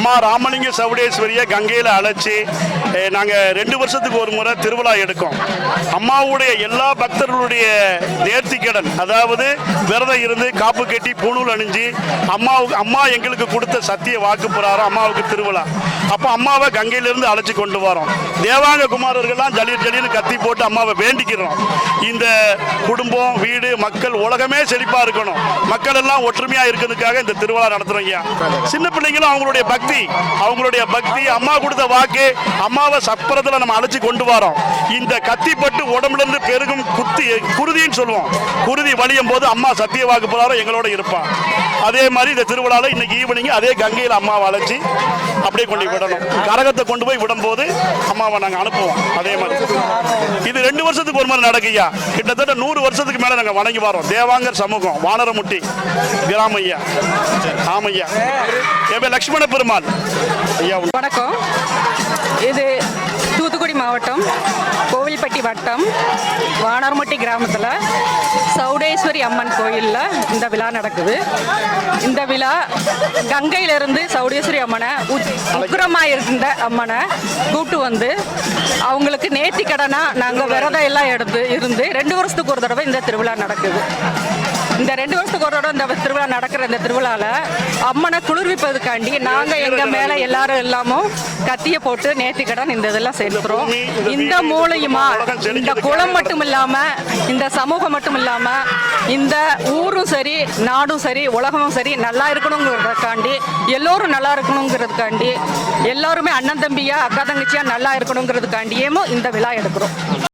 அம்மா ராமலிங்க சவுடேஸ்வரியை கங்கையில் அழைச்சி நாங்கள் 2 வருஷத்துக்கு ஒரு முறை திருவிழா எடுக்கோம். அம்மாவுடைய எல்லா பக்தர்களுடைய நேர்த்திக்கடன், அதாவது விரதம் இருந்து காப்பு கட்டி பூணூல் அணிஞ்சு அம்மா எங்களுக்கு கொடுத்த சத்திய வாக்கு பிரகாரம் அம்மாவுக்கு திருவிழா. அப்போ அம்மாவை கங்கையிலிருந்து அழைச்சி கொண்டு வரோம். தேவாங்க குமாரர்கள்லாம் ஜலீர் ஜலீர்னு கத்தி போட்டு அம்மாவை வேண்டிக்கிறோம். இந்த குடும்பம், வீடு, மக்கள், உலகமே செழிப்பாக இருக்கணும், மக்கள் எல்லாம் ஒற்றுமையாக இருக்கிறதுக்காக இந்த திருவிழா நடத்துறோம் ஐயா. சின்ன பிள்ளைங்களும் அவங்களுடைய பக்தி அம்மா கொடுத்த வாக்கு, அம்மாவை சப்பரத்தில் நம்ம அழைச்சி கொண்டு வரோம். இந்த கத்திப்பட்டு உடம்புல இருந்து பெருகும் குருதின்னு சொல்லுவோம். குருதி வலியும் போது அம்மா சத்திய வாக்கு பிரகாரம் எங்களோட இருப்பான். அதே மாதிரி இந்த திருவிழாவில் இன்னைக்கு ஈவினிங் அதே கங்கையில் அம்மாவை அழைச்சி அப்படியே கொண்டு விடணும். கரகத்தை கொண்டு போய் விடும்போது அம்மாவை நாங்கள் அனுப்புவோம். அதே மாதிரி இது 2 வருஷத்துக்கு ஒரு மாதிரி நடக்குய்யா. கிட்டத்தட்ட 100 வருஷத்துக்கு மேலே நாங்கள் வணங்கி வரோம். தேவாங்கர் சமூகம், வானரமுட்டி கிராம ஐயா. ஆமையா, என் லட்சுமண பெருமாள் ஐயா. வணக்கம். இது தூத்துக்குடி மாவட்டம் கோவில்பட்டி வட்டம் வானரமுட்டி கிராமத்தில் சவுடேஸ்வரி அம்மன் கோயிலில் இந்த விழா நடக்குது. இந்த விழா கங்கையிலிருந்து சவுடேஸ்வரி அம்மனை, உக்கிரமாக இருந்த அம்மனை கூப்பிட்டு வந்து அவங்களுக்கு நேர்த்திக்கடனாக நாங்கள் விரதம் எல்லாம் இருந்து 2 வருஷத்துக்கு ஒரு தடவை இந்த திருவிழா நடக்குது. இந்த 2 வருஷத்துக்கு ஒரு தடவை இந்த திருவிழா நடக்கிற இந்த திருவிழாவில் அம்மனை குளிர்விப்பதுக்காண்டி நாங்கள் எங்கள் மேலே எல்லாரும் எல்லாமும் கத்தியை போட்டு நேர்த்திக்கடன் இந்த இதெல்லாம் செலுத்துகிறோம். இந்த மூலியமா இந்த குளம் மட்டும் இல்லாமல், இந்த சமூகம் மட்டும் இல்லாமல், இந்த ஊரும் சரி, நாடும் சரி, உலகமும் சரி நல்லா இருக்கணுங்கிறதுக்காண்டி, எல்லோரும் நல்லா இருக்கணுங்கிறதுக்காண்டி, எல்லாருமே அண்ணன் தம்பியா அக்கா தங்கச்சியா நல்லா இருக்கணுங்கிறதுக்காண்டியும் இந்த விழா எடுக்கிறோம்.